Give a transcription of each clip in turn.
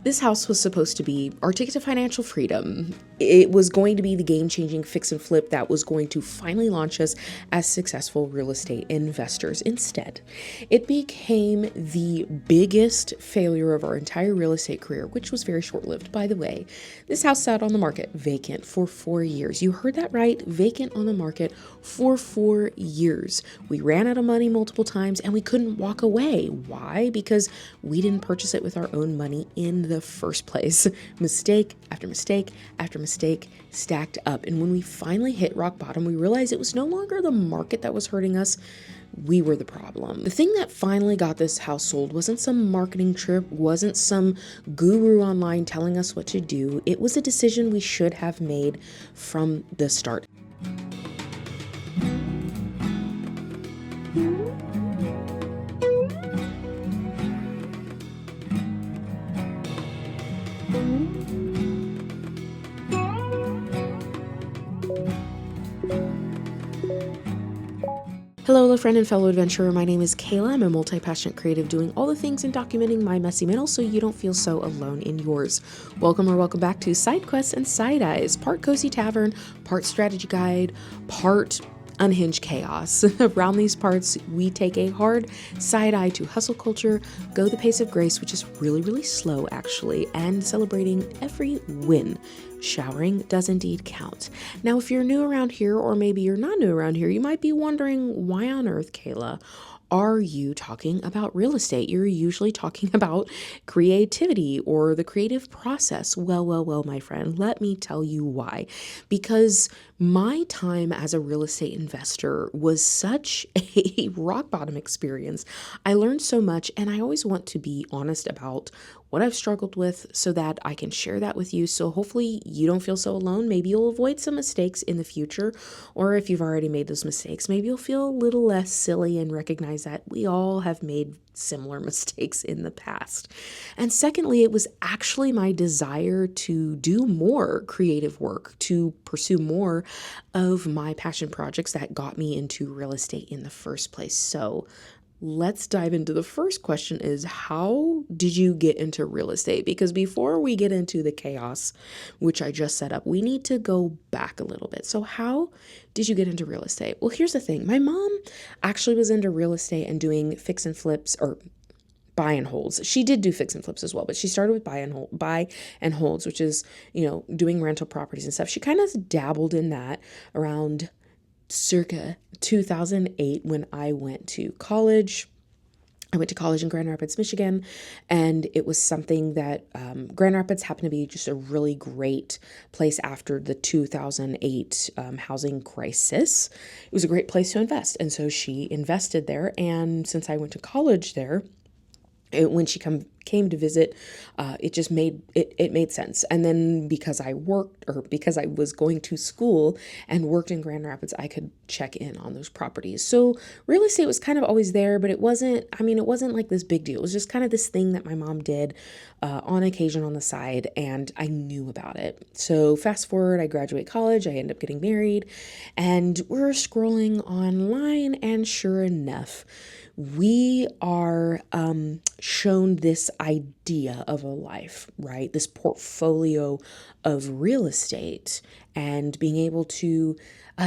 This house was supposed to be our ticket to financial freedom. It was going to be the game-changing fix and flip that was going to finally launch us as successful real estate investors. Instead, it became the biggest failure of our entire real estate career, which was very short-lived. By the way, this house sat on the market vacant for 4 years. You heard that right, vacant on the market for 4 years. We ran out of money multiple times and we couldn't walk away. Why? Because we didn't purchase it with our own money in the first place. Mistake after mistake after mistake stacked up. And when we finally hit rock bottom, we realized it was no longer the market that was hurting us. We were the problem. The thing that finally got this house sold wasn't some marketing trip, wasn't some guru online telling us what to do. It was a decision we should have made from the start. Hello, friend and fellow adventurer. My name is Kayla. I'm a multi-passionate creative doing all the things and documenting my messy middle so you don't feel so alone in yours. Welcome back to Sidequests and Sideeyes, part cozy tavern, part strategy guide, part unhinged chaos. Around these parts, we take a hard side eye to hustle culture, go the pace of grace, which is really, really slow actually, and celebrating every win. Showering does indeed count. Now, if you're new around here, or maybe you're not new around here, you might be wondering, why on earth, Kayla, are you talking about real estate? You're usually talking about creativity or the creative process. Well, my friend, let me tell you why. Because my time as a real estate investor was such a rock bottom experience. I learned so much, and I always want to be honest about what I've struggled with so that I can share that with you. So hopefully you don't feel so alone. Maybe you'll avoid some mistakes in the future, or if you've already made those mistakes, maybe you'll feel a little less silly and recognize that we all have made similar mistakes in the past. And secondly, it was actually my desire to do more creative work, to pursue more of my passion projects that got me into real estate in the first place. So let's dive into the first question is, how did you get into real estate? Because before we get into the chaos, which I just set up, we need to go back a little bit. So how did you get into real estate? Well, here's the thing. My mom actually was into real estate and doing fix and flips, or buy and holds. She did do fix and flips as well, but she started with buy and holds, which is, doing rental properties and stuff. She kind of dabbled in that around circa 2008 when I went to college. I went to college in Grand Rapids, Michigan, and it was something that Grand Rapids happened to be just a really great place after the 2008 housing crisis. It was a great place to invest, and so she invested there, and since I went to college there, when she came to visit, it just made sense. And then because I was going to school and worked in Grand Rapids, I could check in on those properties. So real estate was kind of always there, but it wasn't like this big deal. It was just kind of this thing that my mom did on occasion on the side, and I knew about it. So fast forward, I graduate college, I end up getting married, and we're scrolling online, and sure enough, we are shown this idea of a life, right? This portfolio of real estate and being able to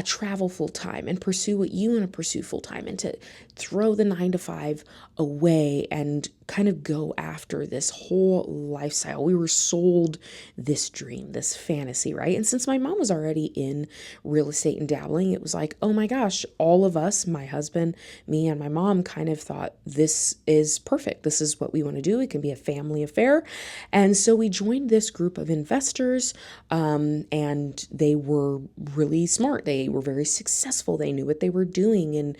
travel full time and pursue what you want to pursue full time, and to throw the 9 to 5 away and kind of go after this whole lifestyle. We were sold this dream, this fantasy, right? And since my mom was already in real estate and dabbling, it was like, oh my gosh, all of us, my husband, me, and my mom kind of thought this is perfect. This is what we want to do. It can be a family affair. And so we joined this group of investors, and they were really smart. They were very successful. They knew what they were doing, and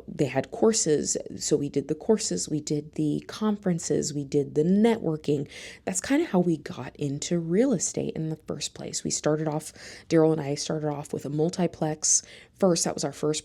they had courses. So we did the courses, we did the conferences, we did the networking. That's kind of how we got into real estate in the first place. Daryl and I started off with a multiplex first, that was our first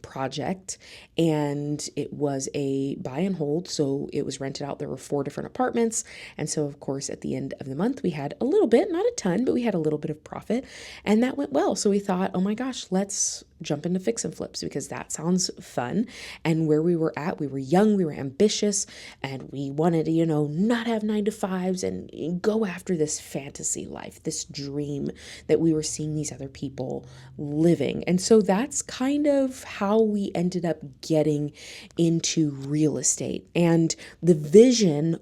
project, and it was a buy and hold. So it was rented out. There were 4 different apartments. And so, of course, at the end of the month, we had a little bit, not a ton, but we had a little bit of profit, and that went well. So we thought, oh my gosh, let's jump into fix and flips because that sounds fun. And where we were at, we were young, we were ambitious, and we wanted to, not have 9 to 5s and go after this fantasy life, this dream that we were seeing these other people living. And so that's kind of how we ended up getting into real estate. And the vision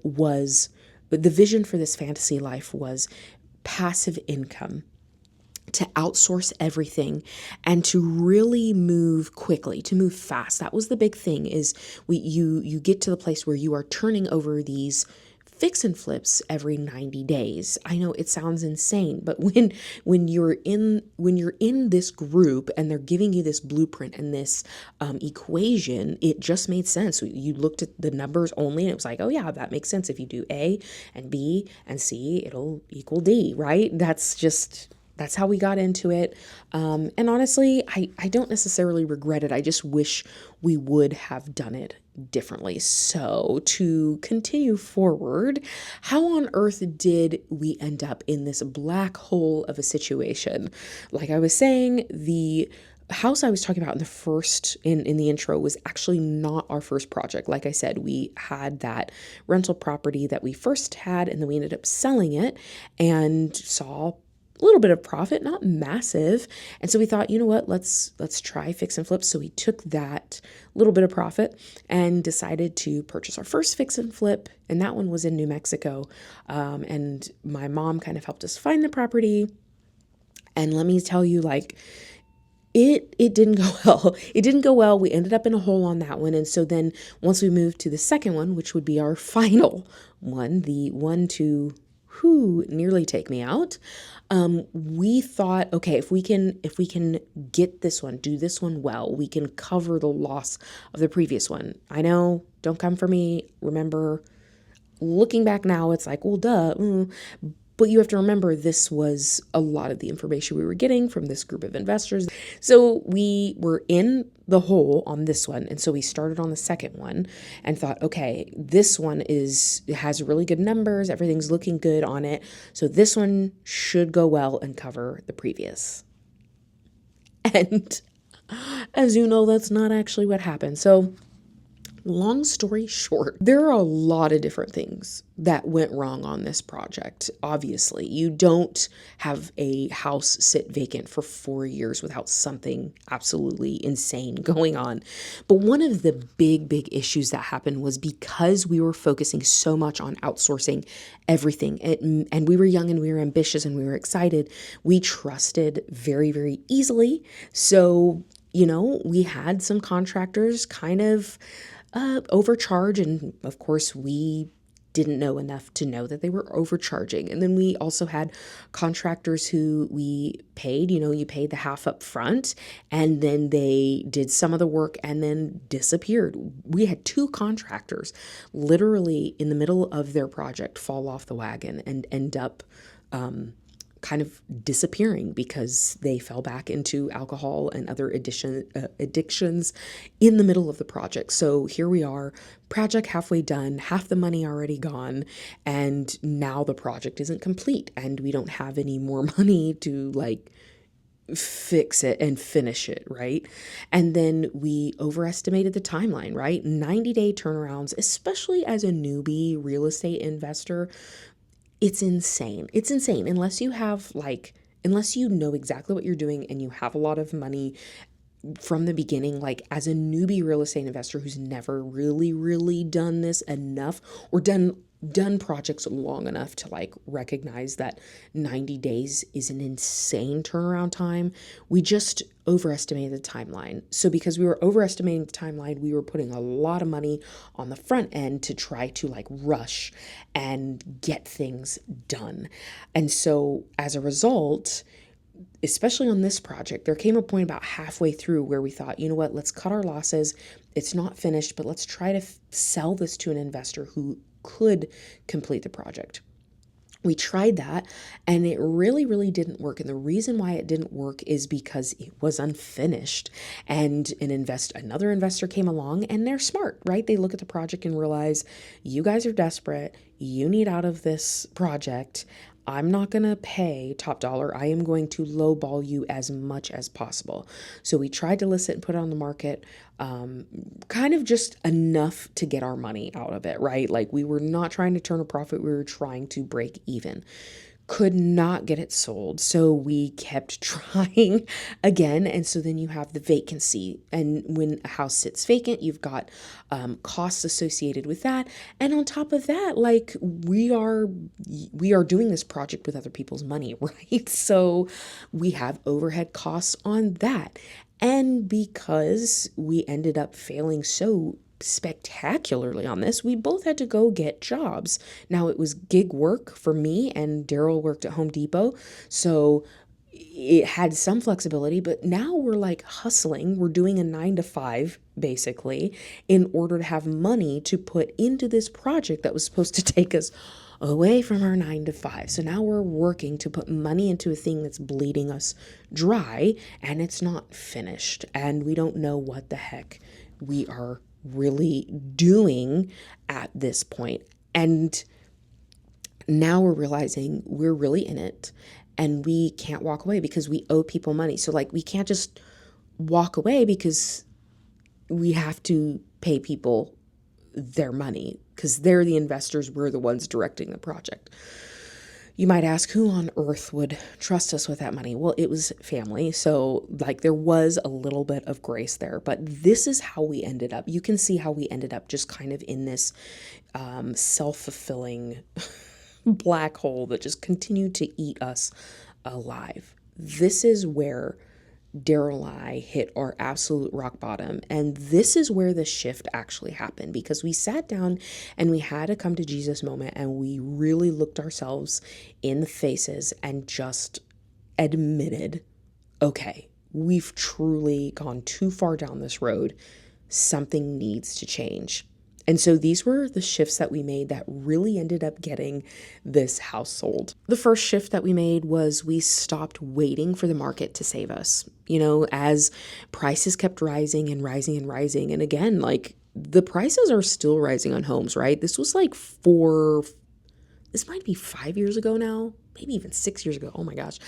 for this fantasy life was passive income, to outsource everything and to really move quickly, to move fast. That was the big thing, is you get to the place where you are turning over these fix and flips every 90 days. I know it sounds insane, but when you're in this group and they're giving you this blueprint and this equation, it just made sense. You looked at the numbers only and it was like, oh yeah, that makes sense. If you do A and B and C, it'll equal D, right? That's how we got into it. And honestly, I don't necessarily regret it. I just wish we would have done it differently. So to continue forward, how on earth did we end up in this black hole of a situation? Like I was saying, the house I was talking about in the intro was actually not our first project. Like I said, we had that rental property that we first had, and then we ended up selling it and saw a little bit of profit, not massive. And so we thought, you know what, let's try fix and flip. So we took that little bit of profit and decided to purchase our first fix and flip. And that one was in New Mexico. And my mom kind of helped us find the property. And let me tell you, it didn't go well. It didn't go well. We ended up in a hole on that one. And so then once we moved to the second one, which would be our final one, the one to nearly take me out, we thought, okay, if we can get this one, do this one well, we can cover the loss of the previous one. I know, don't come for me. Remember, looking back now, it's like, well, duh. But you have to remember, this was a lot of the information we were getting from this group of investors. So we were in the hole on this one. And so we started on the second one and thought, okay, this one has really good numbers. Everything's looking good on it. So this one should go well and cover the previous. And as you know, that's not actually what happened. So long story short, there are a lot of different things that went wrong on this project. Obviously, you don't have a house sit vacant for 4 years without something absolutely insane going on. But one of the big issues that happened was because we were focusing so much on outsourcing everything, and we were young and we were ambitious and we were excited, we trusted very, very easily. So, we had some contractors kind of overcharge. And of course, we didn't know enough to know that they were overcharging. And then we also had contractors who we paid, you paid the half up front, and then they did some of the work and then disappeared. We had 2 contractors literally in the middle of their project fall off the wagon and end up kind of disappearing because they fell back into alcohol and other addictions in the middle of the project. So here we are, project halfway done, half the money already gone, and now the project isn't complete and we don't have any more money to fix it and finish it, right? And then we overestimated the timeline, right? 90-day turnarounds, especially as a newbie real estate investor. It's insane. It's insane unless you have unless you know exactly what you're doing and you have a lot of money from the beginning, as a newbie real estate investor who's never really done this enough or done projects long enough to recognize that 90 days is an insane turnaround time. We just overestimated the timeline. So because we were overestimating the timeline, we were putting a lot of money on the front end to try to rush and get things done. And so as a result, especially on this project, there came a point about halfway through where we thought, you know what, let's cut our losses. It's not finished, but let's try to sell this to an investor who could complete the project. We tried that and it really, really didn't work. And the reason why it didn't work is because it was unfinished. And another investor came along, and they're smart, right? They look at the project and realize you guys are desperate. You need out of this project. I'm not going to pay top dollar. I am going to lowball you as much as possible. So we tried to list it and put it on the market, kind of just enough to get our money out of it, right? Like we were not trying to turn a profit. We were trying to break even. Could not get it sold. So we kept trying again. And so then you have the vacancy. And when a house sits vacant, you've got costs associated with that. And on top of that, like we are doing this project with other people's money, right? So we have overhead costs on that. And because we ended up failing so spectacularly on this, we both had to go get jobs. Now it was gig work for me, and Daryl worked at Home Depot. So it had some flexibility, but now we're like hustling. We're doing a 9 to 5 basically in order to have money to put into this project that was supposed to take us away from our 9 to 5. So now we're working to put money into a thing that's bleeding us dry, and it's not finished. And we don't know what the heck we are really doing at this point. And now we're realizing we're really in it, and we can't walk away because we owe people money. So like we can't just walk away because we have to pay people their money because they're the investors. We're the ones directing the project. You might ask, who on earth would trust us with that money? Well, it was family. So like there was a little bit of grace there, but this is how we ended up. You can see how we ended up just kind of in this self-fulfilling black hole that just continued to eat us alive. This is where Daryl and I hit our absolute rock bottom. And this is where the shift actually happened, because we sat down and we had a come to Jesus moment, and we really looked ourselves in the faces and just admitted, okay, we've truly gone too far down this road. Something needs to change. And so these were the shifts that we made that really ended up getting this house sold. The first shift that we made was we stopped waiting for the market to save us. You know, as prices kept rising and rising and rising. And again, like the prices are still rising on homes, right? This was like this might be 5 years ago now, maybe even 6 years ago. Oh my gosh.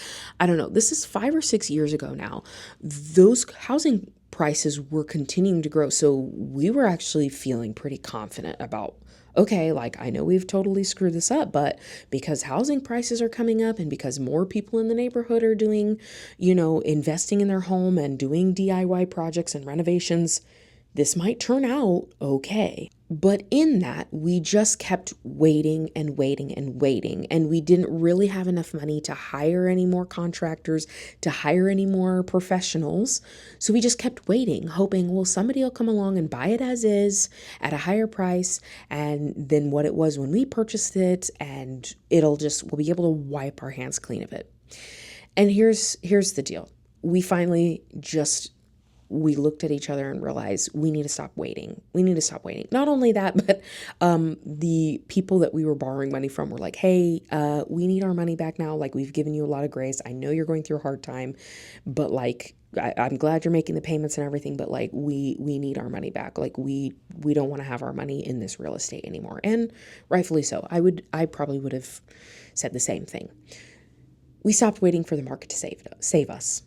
I don't know. This is 5 or 6 years ago now. Those housing prices were continuing to grow. So we were actually feeling pretty confident about, okay, like I know we've totally screwed this up, but because housing prices are coming up and because more people in the neighborhood are doing, investing in their home and doing DIY projects and renovations, this might turn out okay. But in that, we just kept waiting and waiting and waiting. And we didn't really have enough money to hire any more contractors, to hire any more professionals. So we just kept waiting, hoping, well, somebody will come along and buy it as is at a higher price and than what it was when we purchased it. And we'll be able to wipe our hands clean of it. And here's the deal. We looked at each other and realized we need to stop waiting. We need to stop waiting. Not only that, but the people that we were borrowing money from were like, hey, we need our money back now. Like, we've given you a lot of grace. I know you're going through a hard time, but like, I'm glad you're making the payments and everything, but like, we need our money back. Like, we don't want to have our money in this real estate anymore. And rightfully so. I probably would have said the same thing. We stopped waiting for the market to save us.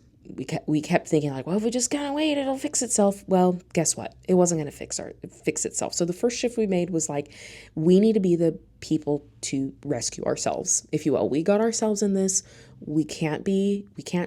We kept thinking like, well, if we just gotta wait, it'll fix itself. Well, guess what? It wasn't going to fix itself. So the first shift we made was like, we need to be the people to rescue ourselves, if you will. We got ourselves in this. We can't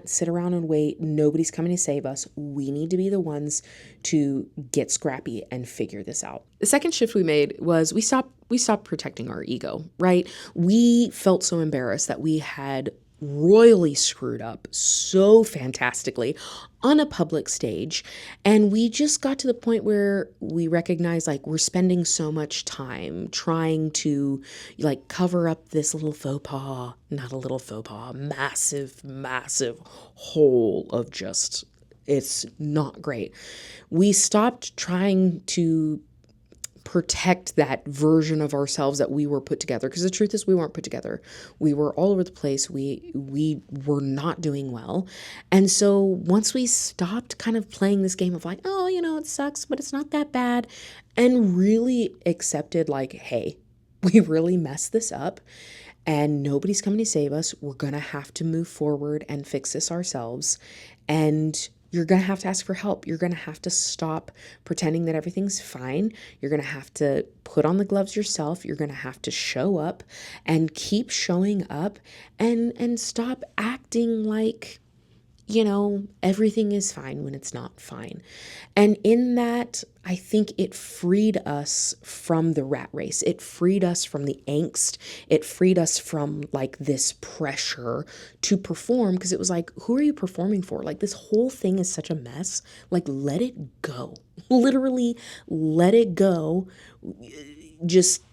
sit around and wait. Nobody's coming to save us. We need to be the ones to get scrappy and figure this out. The second shift we made was we stopped protecting our ego, right? We felt so embarrassed that we had royally screwed up so fantastically on a public stage. And we just got to the point where we recognized like we're spending so much time trying to like cover up this little faux pas, not a little faux pas, massive, massive hole of just, it's not great. We stopped trying to protect that version of ourselves that we were put together. Because the truth is, we weren't put together. We were all over the place. We were not doing well. And so once we stopped kind of playing this game of like, oh, it sucks, but it's not that bad, and really accepted like, hey, we really messed this up and nobody's coming to save us. We're going to have to move forward and fix this ourselves. And you're going to have to ask for help. You're going to have to stop pretending that everything's fine. You're going to have to put on the gloves yourself. You're going to have to show up and keep showing up and stop acting like, everything is fine when it's not fine. And in that, I think it freed us from the rat race. It freed us from the angst. It freed us from like this pressure to perform, because it was like, who are you performing for? Like, this whole thing is such a mess. Like, let it go. Literally, let it go. Just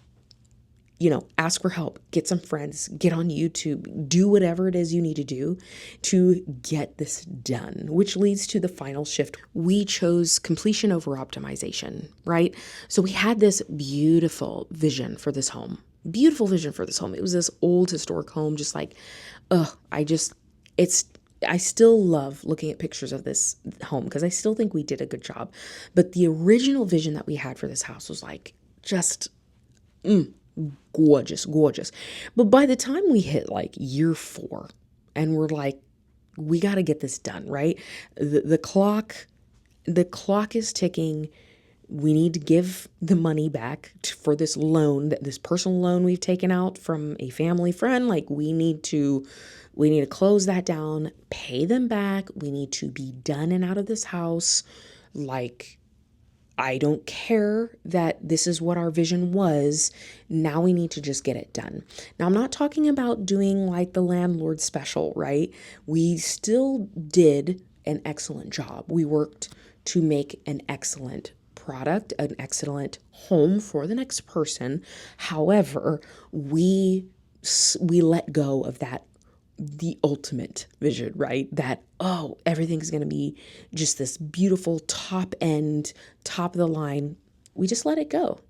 ask for help, get some friends, get on YouTube, do whatever it is you need to do to get this done, which leads to the final shift. We chose completion over optimization, right? So we had this beautiful vision for this home. It was this old historic home, just like, I still love looking at pictures of this home because I still think we did a good job. But the original vision that we had for this house was like, just, gorgeous. But by the time we hit like year 4 and we're like, we got to get this done, right? The clock is ticking. We need to give the money back for this loan, this personal loan we've taken out from a family friend. Like, we need to close that down, pay them back. We need to be done and out of this house. Like, I don't care that this is what our vision was. Now we need to just get it done. Now, I'm not talking about doing like the landlord special, right? We still did an excellent job. We worked to make an excellent product, an excellent home for the next person. However, we let go of that, the ultimate vision, right? That, everything's going to be just this beautiful top of the line. We just let it go.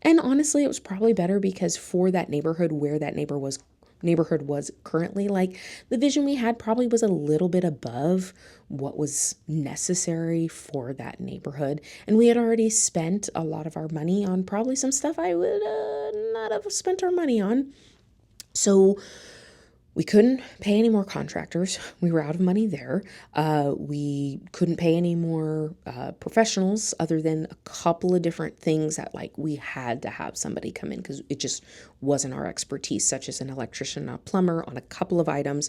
And honestly, it was probably better, because for that neighborhood, where that neighborhood was currently, like, the vision we had probably was a little bit above what was necessary for that neighborhood. And we had already spent a lot of our money on probably some stuff I would not have spent our money on. So we couldn't pay any more contractors. We were out of money there. We couldn't pay any more professionals, other than a couple of different things that like we had to have somebody come in, because it just wasn't our expertise, such as an electrician, a plumber on a couple of items.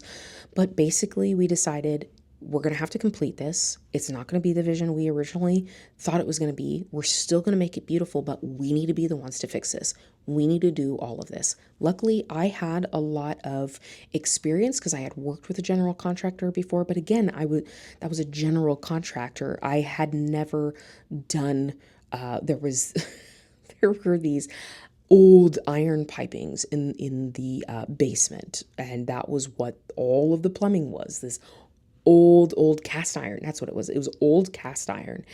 But basically we decided, we're going to have to complete this. It's not going to be the vision we originally thought it was going to be. We're still going to make it beautiful, but we need to be the ones to fix this. We need to do all of this. Luckily, I had a lot of experience because I had worked with a general contractor before. But again, that was a general contractor. I had never done, there were these old iron pipings in the basement. And that was what all of the plumbing was, this old cast iron. That's what it was. It was old cast iron.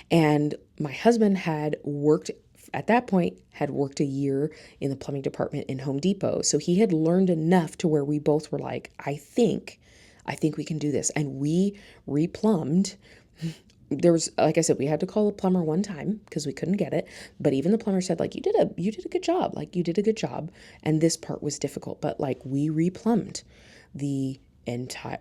And my husband had worked a year in the plumbing department in Home Depot. So he had learned enough to where we both were like, I think we can do this. And we replumbed. There was, like I said, we had to call a plumber one time because we couldn't get it. But even the plumber said, like, you did a good job. Like, you did a good job. And this part was difficult, but like, we replumbed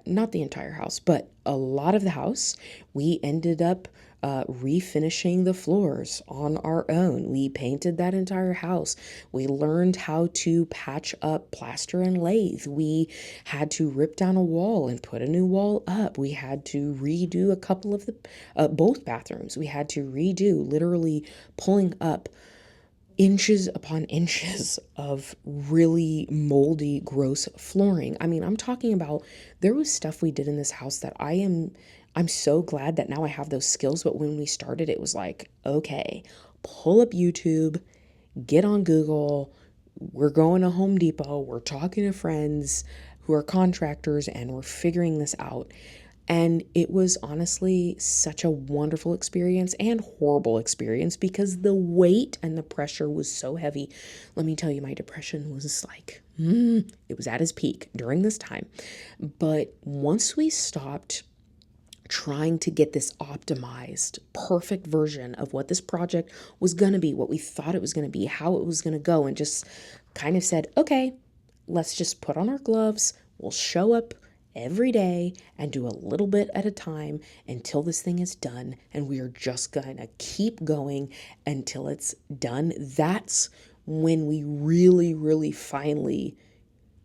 not the entire house, but a lot of the house. We ended up refinishing the floors on our own. We painted that entire house. We learned how to patch up plaster and lathe. We had to rip down a wall and put a new wall up. We had to redo a couple of both bathrooms. We had to redo, literally pulling up inches upon inches of really moldy, gross flooring. I mean, I'm talking about, there was stuff we did in this house that I'm so glad that now I have those skills. But when we started, it was like, okay, pull up YouTube, get on Google. We're going to Home Depot. We're talking to friends who are contractors, and we're figuring this out. And it was honestly such a wonderful experience and horrible experience because the weight and the pressure was so heavy. Let me tell you, my depression was like, it was at its peak during this time. But once we stopped trying to get this optimized, perfect version of what this project was going to be, what we thought it was going to be, how it was going to go, and just kind of said, okay, let's just put on our gloves. We'll show up every day and do a little bit at a time until this thing is done. And we are just going to keep going until it's done. That's when we really, really finally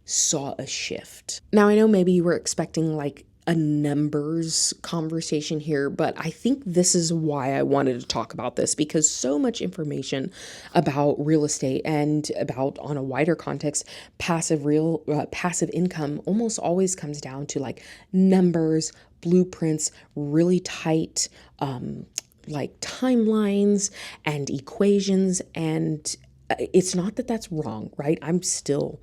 saw a shift. Now, I know maybe you were expecting like a numbers conversation here, but I think this is why I wanted to talk about this, because so much information about real estate and about, on a wider context, passive income almost always comes down to like numbers, blueprints, really tight like timelines and equations. And it's not that that's wrong, right? I'm still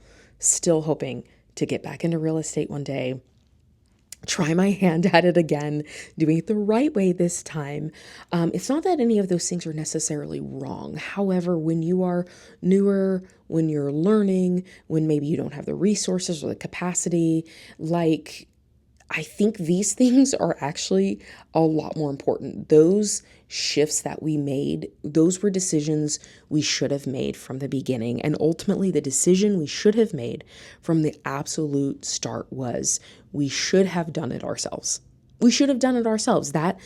hoping to get back into real estate one day, try my hand at it again, doing it the right way this time. It's not that any of those things are necessarily wrong. However, when you are newer, when you're learning, when maybe you don't have the resources or the capacity, like, I think these things are actually a lot more important. Those shifts that we made, those were decisions we should have made from the beginning. And ultimately, the decision we should have made from the absolute start was we should have done it ourselves. We should have done it ourselves. That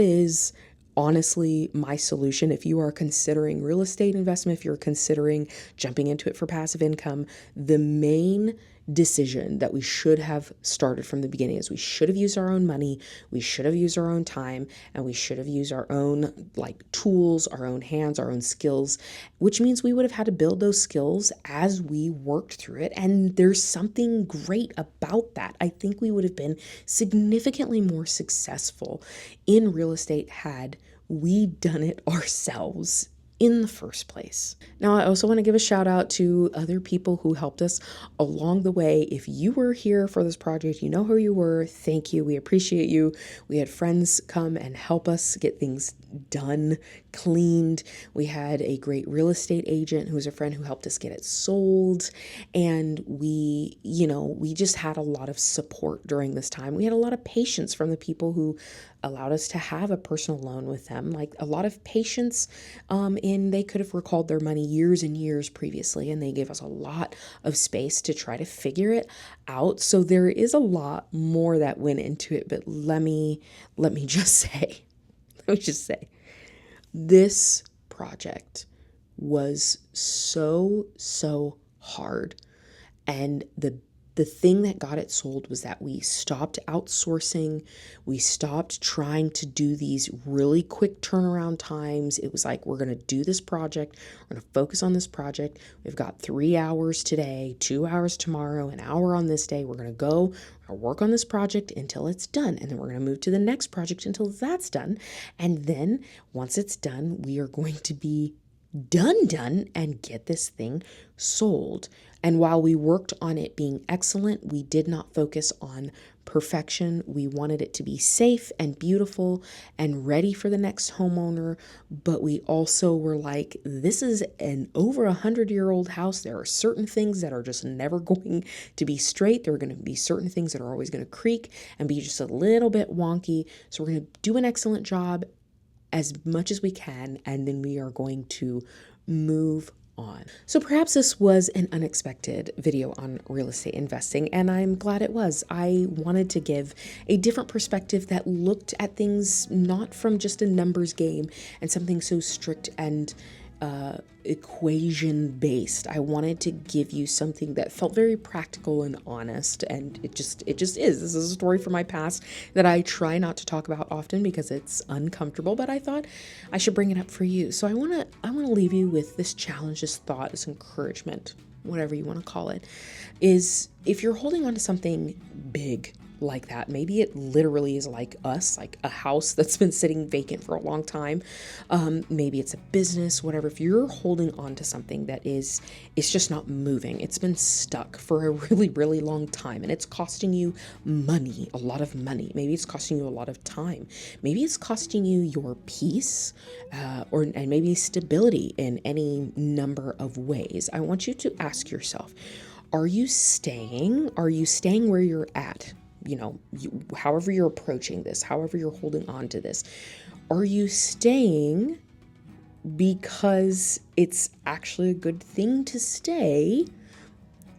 is honestly my solution. If you are considering real estate investment, if you're considering jumping into it for passive income, the main decision that we should have started from the beginning is we should have used our own money, we should have used our own time, and we should have used our own like tools, our own hands, our own skills, which means we would have had to build those skills as we worked through it. And there's something great about that. I think we would have been significantly more successful in real estate had we done it ourselves in the first place. Now, I also want to give a shout out to other people who helped us along the way. If you were here for this project, you know who you were. Thank you. We appreciate you. We had friends come and help us get things done, cleaned. We had a great real estate agent who was a friend who helped us get it sold. And we just had a lot of support during this time. We had a lot of patience from the people who allowed us to have a personal loan with them, like a lot of patience in they could have recalled their money years and years previously, and they gave us a lot of space to try to figure it out. So there is a lot more that went into it, but let me just say, this project was so hard. And the thing that got it sold was that we stopped outsourcing. We stopped trying to do these really quick turnaround times. It was like, we're going to do this project. We're going to focus on this project. We've got 3 hours today, 2 hours tomorrow, an hour on this day. We're going to go work on this project until it's done. And then we're going to move to the next project until that's done. And then once it's done, we are going to be done and get this thing sold. And while we worked on it being excellent, we did not focus on perfection. We wanted it to be safe and beautiful and ready for the next homeowner. But we also were like, this is an over 100-year-old house. There are certain things that are just never going to be straight. There are going to be certain things that are always going to creak and be just a little bit wonky. So we're going to do an excellent job as much as we can, and then we are going to move on. So perhaps this was an unexpected video on real estate investing, and I'm glad it was. I wanted to give a different perspective that looked at things not from just a numbers game and something so strict and equation based. I wanted to give you something that felt very practical and honest, and it just is. This is a story from my past that I try not to talk about often because it's uncomfortable, but I thought I should bring it up for you. So I want to leave you with this challenge, this thought, this encouragement, whatever you want to call it, is if you're holding on to something big, like that. Maybe it literally is like us, like a house that's been sitting vacant for a long time. Maybe it's a business, whatever. If you're holding on to something that it's just not moving, it's been stuck for a really, really long time, and it's costing you money, a lot of money. Maybe it's costing you a lot of time. Maybe it's costing you your peace, and maybe stability in any number of ways. I want you to ask yourself, are you staying? Are you staying where you're at? However you're approaching this, however you're holding on to this, are you staying because it's actually a good thing to stay?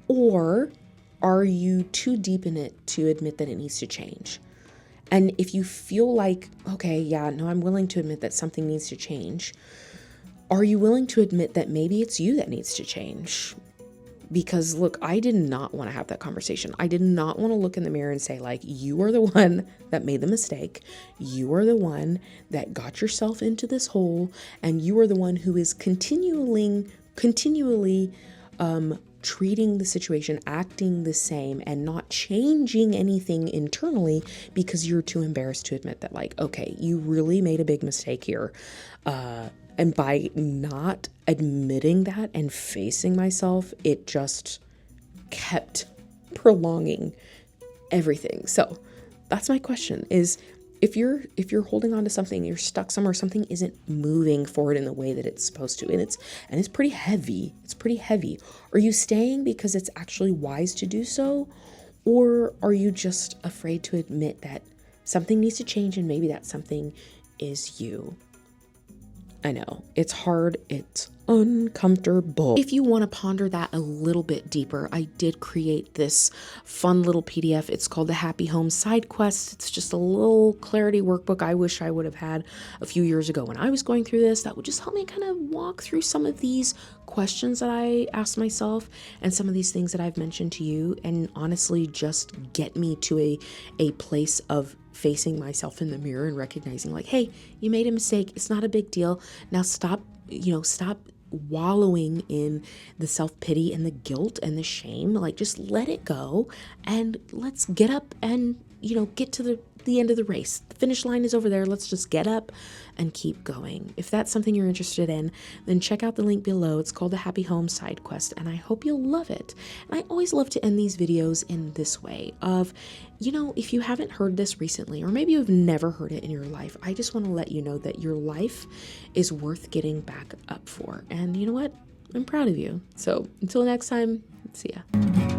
Or are you too deep in it to admit that it needs to change? And if you feel like, okay, yeah, no, I'm willing to admit that something needs to change, are you willing to admit that maybe it's you that needs to change? Because look, I did not want to have that conversation. I did not want to look in the mirror and say, like, you are the one that made the mistake. You are the one that got yourself into this hole. And you are the one who is continually treating the situation, acting the same, and not changing anything internally because you're too embarrassed to admit that, like, okay, you really made a big mistake here. And by not admitting that and facing myself, it just kept prolonging everything. So that's my question, is if you're holding on to something, you're stuck somewhere, something isn't moving forward in the way that it's supposed to, and it's pretty heavy. It's pretty heavy. Are you staying because it's actually wise to do so? Or are you just afraid to admit that something needs to change, and maybe that something is you? I know, it's hard, it's uncomfortable. If you want to ponder that a little bit deeper, I did create this fun little PDF. It's called the Happy Home Sidequests. It's just a little clarity workbook I wish I would have had a few years ago when I was going through this. That would just help me kind of walk through some of these questions that I asked myself and some of these things that I've mentioned to you, and honestly just get me to a place of facing myself in the mirror and recognizing, like, hey, you made a mistake. It's not a big deal. Now stop wallowing in the self-pity and the guilt and the shame. Like, just let it go and let's get up and, get to the end of the race. The finish line is over there. Let's just get up and keep going. If that's something you're interested in, then check out the link below. It's called the Happy Home Side Quest, and I hope you'll love it. And I always love to end these videos in this way of, if you haven't heard this recently, or maybe you've never heard it in your life, I just want to let you know that your life is worth getting back up for. And you know what? I'm proud of you. So until next time, see ya.